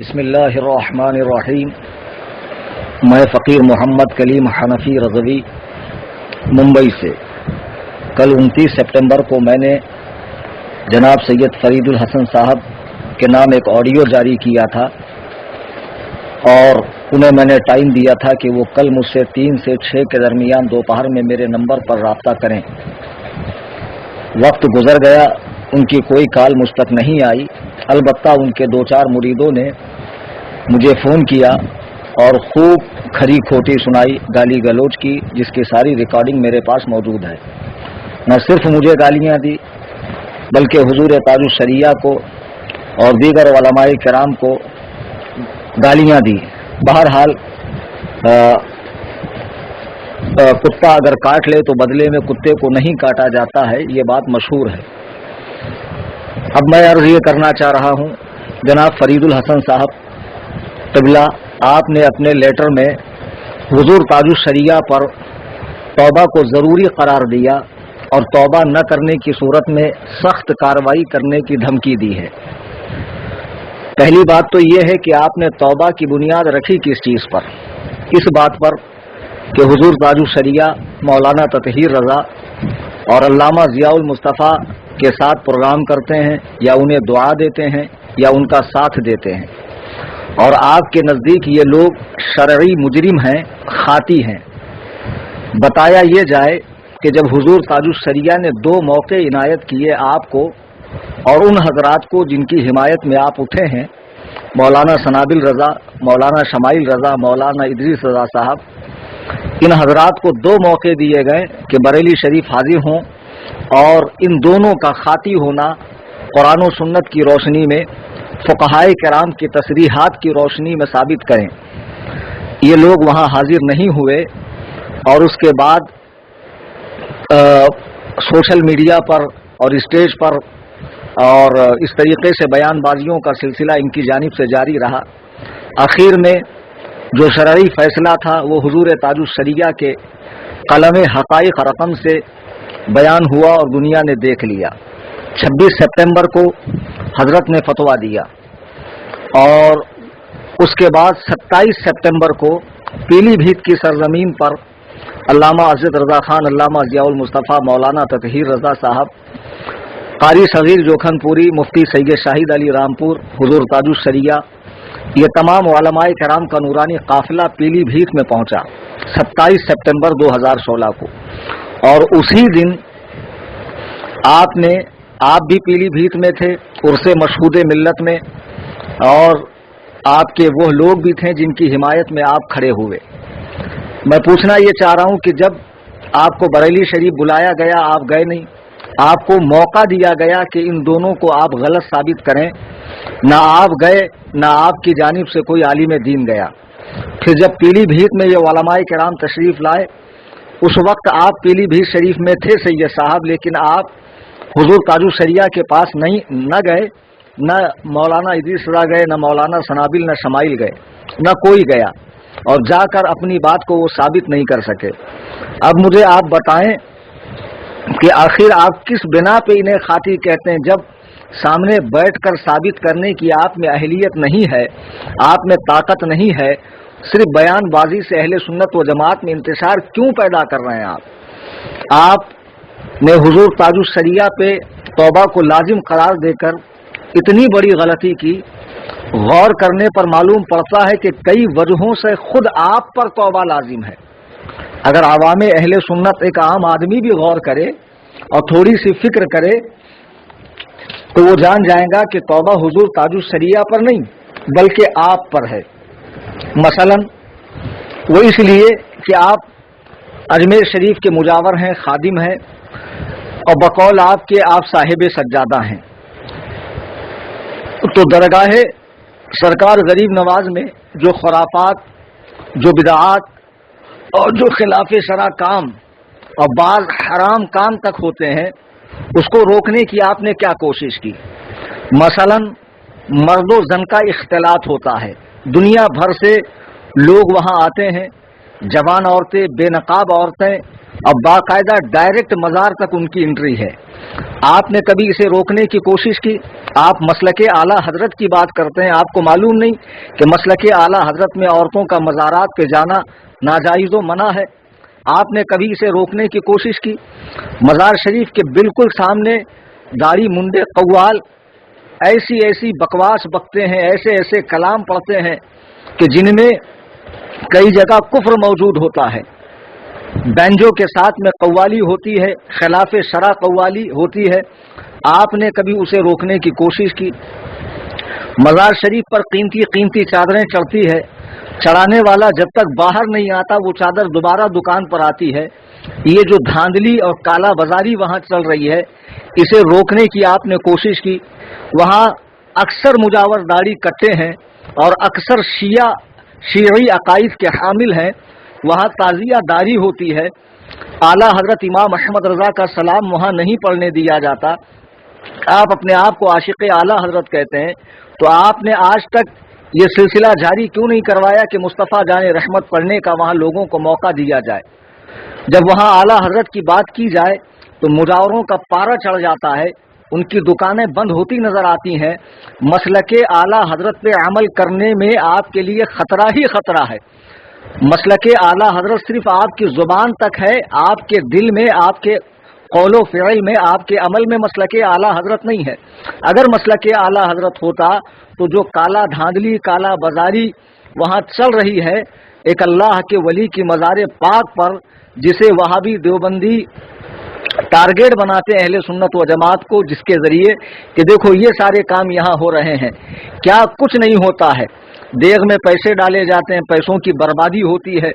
بسم اللہ الرحمن الرحیم۔ میں فقیر محمد کلیم حنفی رضوی ممبئی سے کل 29 سپٹمبر کو میں نے جناب سید فرید الحسن صاحب کے نام ایک آڈیو جاری کیا تھا اور انہیں میں نے ٹائم دیا تھا کہ وہ کل مجھ سے 3 سے 6 کے درمیان دوپہر میں میرے نمبر پر رابطہ کریں۔ وقت گزر گیا، ان کی کوئی کال مجھ تک نہیں آئی، البتہ ان کے 2-4 مریدوں نے مجھے فون کیا اور خوب کھری کھوٹی سنائی، گالی گلوچ کی، جس کی ساری ریکارڈنگ میرے پاس موجود ہے۔ نہ صرف مجھے گالیاں دی بلکہ حضور تاج الشریعہ کو اور دیگر علماء کرام کو گالیاں دی۔ بہرحال کتا اگر کاٹ لے تو بدلے میں کتے کو نہیں کاٹا جاتا ہے، یہ بات مشہور ہے۔ اب میں عرض یہ کرنا چاہ رہا ہوں، جناب فرید الحسن صاحب قبلہ، آپ نے اپنے لیٹر میں حضور تاج الشریعہ پر توبہ کو ضروری قرار دیا اور توبہ نہ کرنے کی صورت میں سخت کارروائی کرنے کی دھمکی دی ہے۔ پہلی بات تو یہ ہے کہ آپ نے توبہ کی بنیاد رکھی کس چیز پر؟ اس بات پر کہ حضور تاج الشریعہ مولانا تطہیر رضا اور علامہ ضیاء المصطفیٰ کے ساتھ پروگرام کرتے ہیں یا انہیں دعا دیتے ہیں یا ان کا ساتھ دیتے ہیں، اور آپ کے نزدیک یہ لوگ شرعی مجرم ہیں، خاطی ہیں۔ بتایا یہ جائے کہ جب حضور تاج الشریعہ نے 2 موقع عنایت کیے آپ کو اور ان حضرات کو جن کی حمایت میں آپ اٹھے ہیں، مولانا سنابل رضا، مولانا شمائل رضا، مولانا ادریس رضا صاحب، ان حضرات کو 2 موقع دیے گئے کہ بریلی شریف حاضر ہوں اور ان دونوں کا خاطی ہونا قرآن و سنت کی روشنی میں، فقہائے کرام کی تصریحات کی روشنی میں ثابت کریں۔ یہ لوگ وہاں حاضر نہیں ہوئے اور اس کے بعد سوشل میڈیا پر اور اسٹیج پر اور اس طریقے سے بیان بازیوں کا سلسلہ ان کی جانب سے جاری رہا۔ آخر میں جو شرعی فیصلہ تھا وہ حضور تاج الشریعہ کے قلم حقائق رقم سے بیان ہوا اور دنیا نے دیکھ لیا۔ 26 سپٹمبر کو حضرت نے فتویٰ دیا اور اس کے بعد 27 سپٹمبر کو پیلی بھیت کی سرزمین پر علامہ عزت رضا خان، علامہ ضیاء المصطفیٰ، مولانا تطہیر رضا صاحب، قاری صغیر جوکھن پوری، مفتی سید شاہد علی رامپور، حضور تاج الشریعہ، یہ تمام علماء کرام کا نورانی قافلہ پیلی بھیت میں پہنچا 27 سپٹمبر 2016 کو، اور اسی دن آپ بھی پیلی بھیت میں تھے، عرس مشہود ملت میں، اور آپ کے وہ لوگ بھی تھے جن کی حمایت میں آپ کھڑے ہوئے۔ میں پوچھنا یہ چاہ رہا ہوں کہ جب آپ کو بریلی شریف بلایا گیا آپ گئے نہیں، آپ کو موقع دیا گیا کہ ان دونوں کو آپ غلط ثابت کریں، نہ آپ گئے نہ آپ کی جانب سے کوئی عالم دین گیا۔ پھر جب پیلی بھیت میں یہ علماء کرام تشریف لائے، اس وقت آپ پیلی بھیت شریف میں تھے سید صاحب، لیکن آپ حضور تاج الشریعہ کے پاس نہ گئے، نہ مولانا ادریس رضا گئے، نہ مولانا سنابل، نہ شمائل گئے، نہ کوئی گیا، اور جا کر اپنی بات کو وہ ثابت نہیں کر سکے۔ اب مجھے آپ بتائیں کہ آخر آپ کس بنا پہ انہیں خاطی کہتے ہیں؟ جب سامنے بیٹھ کر ثابت کرنے کی آپ میں اہلیت نہیں ہے، آپ میں طاقت نہیں ہے، صرف بیان بازی سے اہل سنت و جماعت میں انتشار کیوں پیدا کر رہے ہیں؟ آپ نے حضور تاج الشریعہ پہ توبہ کو لازم قرار دے کر اتنی بڑی غلطی کی۔ غور کرنے پر معلوم پڑتا ہے کہ کئی وجہوں سے خود آپ پر توبہ لازم ہے۔ اگر عوام اہل سنت، ایک عام آدمی بھی غور کرے اور تھوڑی سی فکر کرے تو وہ جان جائے گا کہ توبہ حضور تاج الشریعہ پر نہیں بلکہ آپ پر ہے۔ مثلا وہ اس لیے کہ آپ اجمیر شریف کے مجاور ہیں، خادم ہیں، اور بقول آپ کے آپ صاحب سجادہ ہیں، تو درگاہ سرکار غریب نواز میں جو خرافات، جو بدعات اور جو خلاف شرع کام اور بعض حرام کام تک ہوتے ہیں، اس کو روکنے کی آپ نے کیا کوشش کی؟ مثلا مرد و زن کا اختلاط ہوتا ہے، دنیا بھر سے لوگ وہاں آتے ہیں، جوان عورتیں، بے نقاب عورتیں، अब बाकायदा डायरेक्ट मज़ार तक उनकी एंट्री है। आपने कभी इसे रोकने की कोशिश की? आप मसलके आला हजरत की बात करते हैं, आपको मालूम नहीं कि मसलके आला हजरत में औरतों का मज़ारात पे जाना नाजायज़ व मना है? आपने कभी इसे रोकने की कोशिश की? मज़ार शरीफ के बिल्कुल सामने दाढ़ी मुंडे कव्वाल ऐसी ऐसी बकवास बकते हैं, ऐसे ऐसे कलाम पढ़ते हैं कि जिनमें कई जगह कुफ्र मौजूद होता है। बैंजो के साथ में कव्वाली होती है, खिलाफ शरा कव्वाली होती है। आपने कभी उसे रोकने की कोशिश की? मज़ार शरीफ पर कीमती कीमती चादरें चढ़ती है, चढ़ाने वाला जब तक बाहर नहीं आता वो चादर दोबारा दुकान पर आती है। ये जो धांधली और काला बाजारी वहाँ चल रही है, इसे रोकने की आपने कोशिश की? वहाँ अक्सर मुजावर दाढ़ी कट्टे हैं और अक्सर शीई अकाइद के हामिल हैं। वहाँ ताज़िया दारी होती है। आला हजरत इमाम अहमद रज़ा का सलाम वहाँ नहीं पढ़ने दिया जाता। आप अपने आप को आशिक़ आला हजरत कहते हैं, तो आपने आज तक ये सिलसिला जारी क्यों नहीं करवाया कि मुस्तफ़ा जाने रहमत पढ़ने का वहाँ लोगों को मौका दिया जाए? जब वहाँ आला हजरत की बात की जाए तो मुजावरों का पारा चढ़ जाता है, उनकी दुकानें बंद होती नजर आती हैं। मसलके आला हजरत पे अमल करने में आपके लिए खतरा ही खतरा है। मसलके आला हजरत सिर्फ आपकी जुबान तक है, आपके दिल में, आपके कौलो फ़िल में, आपके अमल में मसलके आला हजरत नहीं है। अगर मसलके आला हजरत होता तो जो काला धांधली, काला बाजारी वहाँ चल रही है, एक अल्लाह के वली की मज़ार पाक पर, जिसे वहाबी देवबंदी टारगेट बनाते हैं अहले सुन्नत व जमात को, जिसके जरिए कि देखो ये सारे काम यहाँ हो रहे हैं, क्या कुछ नहीं होता है। देग में पैसे डाले जाते हैं, पैसों की बर्बादी होती है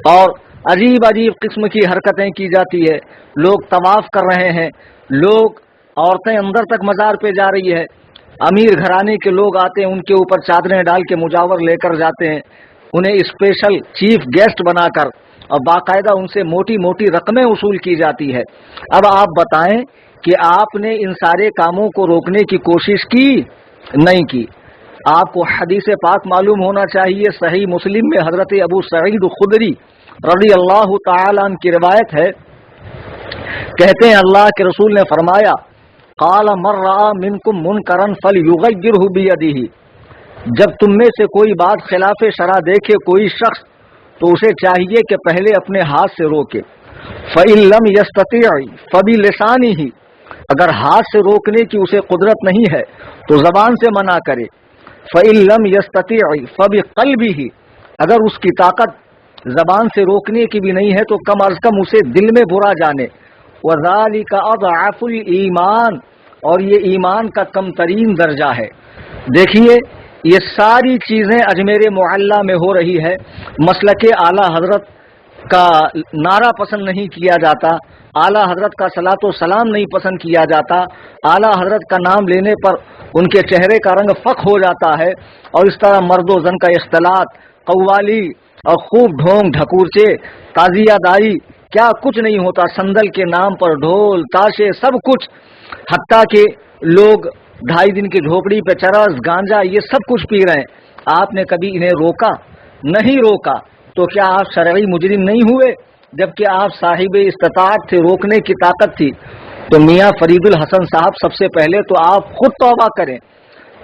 और अजीब अजीब किस्म की हरकतें की जाती है। लोग तवाफ कर रहे हैं, लोग, औरतें अंदर तक मज़ार पे जा रही है, अमीर घराने के लोग आते हैं, उनके ऊपर चादरें डाल के मुजावर लेकर जाते हैं, उन्हें स्पेशल चीफ गेस्ट बनाकर और बाकायदा उनसे मोटी मोटी रकमें वसूल की जाती है। अब आप बताएं कि आपने इन सारे कामों को रोकने की कोशिश की? नहीं की। आपको हदीस पाक मालूम होना चाहिए, सही मुस्लिम में हजरत अबू सईद खुदरी रज़ी अल्लाह तआला अन्हु की रिवायत है, कहते हैं अल्लाह के रसूल ने फरमाया, क़ाल मर रआ मिनकुम मुनकरन फलयुग़य्यिरहु बियदिही, जब तुम में से कोई बात खिलाफ शरा देखे कोई शख्स, तो उसे चाहिए कि पहले अपने हाथ से रोके। फ़इन लम यस्तति' फ़बिलिसानिही, अगर हाथ से रोकने की उसे कुदरत नहीं है तो ज़बान से मना करे। फ़इन लम यस्तति' फ़बिक़ल्बिही, अगर उसकी ताकत ज़बान से रोकने की भी नहीं है तो कम अज़ कम उसे दिल में बुरा जाने। वज़ालिका अज़अफ़ुल ईमान, और ये ईमान का कम तरीन दर्जा है। देखिए ये सारी चीज़ें अजमेर मुअल्ला में हो रही है। मसलके आला हजरत का नारा पसंद नहीं किया जाता, आला हजरत का सलातो सलाम नहीं पसंद किया जाता, आला हजरत का नाम लेने पर उनके चेहरे का रंग फक हो जाता है, और इस तरह मर्दो जन का इख्तलात, कव्वाली और खूब ढोंग ढकूरचे, ताजियादारी, क्या कुछ नहीं होता। संदल के नाम पर ढोल ताशे सब कुछ, हत्ता के लोग 2.5 दिन की झोपड़ी पे चरस गांजा ये सब कुछ पी रहे हैं। आपने कभी इन्हें रोका? नहीं रोका। तो क्या आप शरई मुजरिम नहीं हुए? जबकि आप साहिब इस्तिताअत थे, रोकने की ताकत थी। तो मियाँ फरीदुल हसन साहब, सबसे पहले तो आप खुद तौबा करें,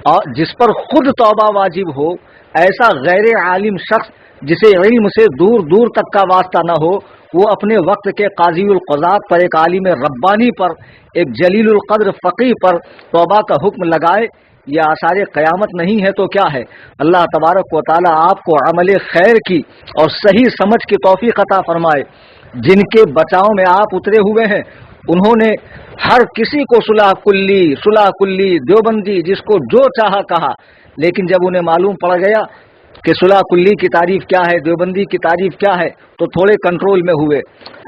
और जिस पर खुद तौबा वाजिब हो, ऐसा गैर आलिम शख्स जिसे इल्म से दूर दूर तक का वास्ता न हो, वो अपने वक्त के काज़ीउल क़ज़ात पर, एक आलिम रब्बानी पर, एक जलीलुल क़द्र फ़क़ीह पर तौबा का हुक्म लगाए, ये आसार क़यामत नहीं है तो क्या है। अल्लाह तबारक व तआला आपको अमल खैर की और सही समझ की तौफ़ीक़ अता फरमाए। जिनके बचाव में आप उतरे हुए हैं, उन्होंने हर किसी को सुलह कुल्ली देवबंदी जिसको जो चाहा कहा, लेकिन जब उन्हें मालूम पड़ गया कि सुलह कुल्ली की तारीफ क्या है, देवबंदी की तारीफ क्या है, तो थोड़े कंट्रोल में हुए।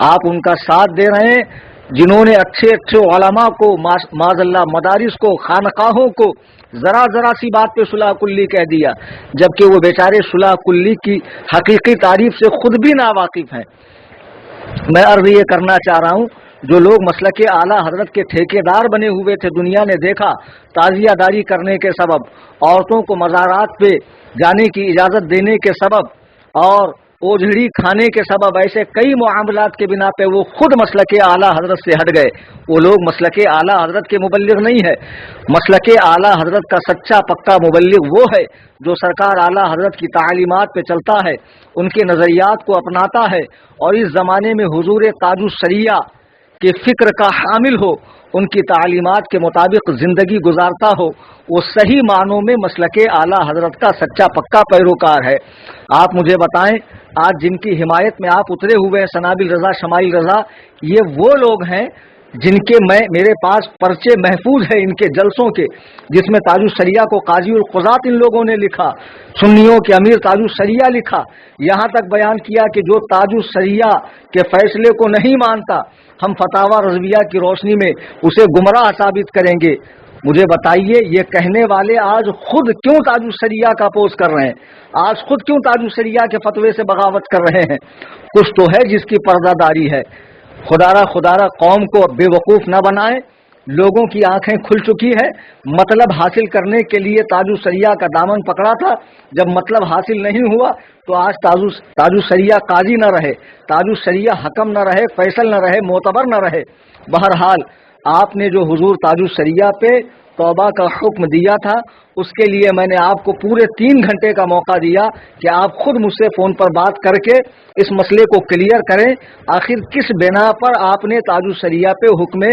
आप उनका साथ दे रहे हैं जिन्होंने अच्छे अच्छे उलमा को, माज़अल्लाह मदारिस को, खानकाहों को जरा सी बात पे सुलह कुल्ली कह दिया, जबकि वो बेचारे सुलह कुल्ली की हकीकी तारीफ से खुद भी नावाकिफ हैं। मैं अर्ज ये करना चाह रहा हूँ, जो लोग मसलके आला हजरत के ठेकेदार बने हुए थे, दुनिया ने देखा ताजियादारी करने के सबब, औरतों को मज़ारात पे जाने की इजाज़त देने के सबब, और ओझड़ी खाने के सबब ऐसे कई मामलात के बिना पे वो खुद मसलके आला हजरत से हट गए। वो लोग मसलके आला हजरत के मुबल्लिग नहीं है। मसलके आला हजरत का सच्चा पक्का मुबल्लिग वो है जो सरकार आला हजरत की तालीमात पे चलता है, उनके नजरियात को अपनाता है और इस जमाने में हुजूर ताजुस्सरिया के फिक्र का हामिल हो, उनकी तालीमात के मुताबिक जिंदगी गुजारता हो, वो सही मानों में मसलके आला हजरत का सच्चा पक्का पैरोकार है। आप मुझे बताएं, आज जिनकी हिमायत में आप उतरे हुए हैं, सनाबिल रजा, शमाइल रजा, ये वो लोग हैं जिनके मेरे पास पर्चे महफूज है इनके जलसों के, जिसमें ताजुस्सरिया को काजी उल क़ुज़ात इन लोगों ने लिखा, सुन्नियों के अमीर ताजुस्सरिया लिखा, यहाँ तक बयान किया कि जो ताजुस्सरिया के फैसले को नहीं मानता, हम फतावा रज़विया की रोशनी में उसे गुमराह साबित करेंगे। मुझे बताइए, ये कहने वाले आज खुद क्यों ताजुस्सरिया का अपोज कर रहे हैं? आज खुद क्यों ताजुस्सरिया के फतवे से बगावत कर रहे हैं? कुछ तो है जिसकी पर्दादारी है। खुदारा कौम को बेवकूफ न बनाए, लोगों की आंखें खुल चुकी है। मतलब हासिल करने के लिए ताजुस्सरिया का दामन पकड़ा था, जब मतलब हासिल नहीं हुआ तो आज ताजुस्सरिया काजी न रहे, ताजुस्सरिया हकम न रहे, फैसल न रहे, मोतबर न रहे। बहरहाल आपने जो हुजूर ताजुस्सरिया पे तौबा का हुक्म दिया था, उसके लिए मैंने आपको पूरे 3 घंटे का मौका दिया कि आप खुद मुझसे फ़ोन पर बात करके इस मसले को क्लियर करें, आखिर किस बिना पर आपने ताजुस्सरिया पे हुक्म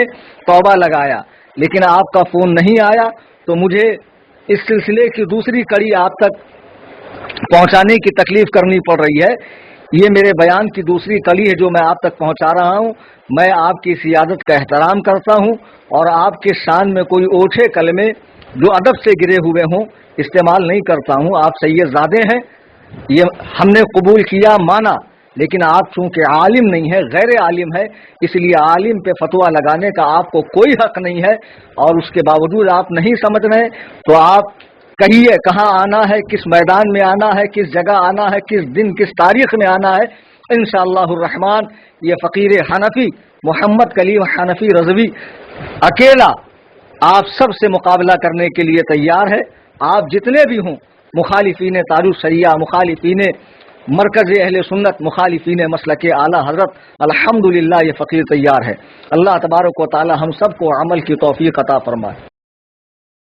तौबा लगाया। लेकिन आपका फ़ोन नहीं आया, तो मुझे इस सिलसिले की दूसरी कड़ी आप तक पहुंचाने की तकलीफ करनी पड़ रही है। ये मेरे बयान की दूसरी कड़ी है जो मैं आप तक पहुंचा रहा हूं। मैं आपकी सियादत का एहतराम करता हूं और आपके शान में कोई ओछे कलमे जो अदब से गिरे हुए हों इस्तेमाल नहीं करता हूं। आप सैयदजादे हैं, ये हमने कबूल किया, माना, लेकिन आप चूंकि आलिम नहीं है, गैर आलिम है, इसलिए आलिम पे फतवा लगाने का आपको कोई हक नहीं है। और उसके बावजूद आप नहीं समझ रहे तो आप कहिए कहाँ आना है, किस मैदान में आना है, किस जगह आना है, किस दिन किस तारीख में आना है। इंशाअल्लाहुर रहमान ये फ़कीर हनफी मोहम्मद कलीम हनफी रज़वी अकेला आप सब से मुकाबला करने के लिए तैयार है। आप जितने भी हों, मुखालिफीन ताजुस्सरिया, मुखालिफीन मरकज़ अहले सुन्नत, मुखालिफीन मसलके आला हज़रत, अल्हम्दुलिल्लाह ये फ़कीर तैयार है। अल्लाह तबारक व तआला हम सब को अमल की तौफीक अता फरमाए।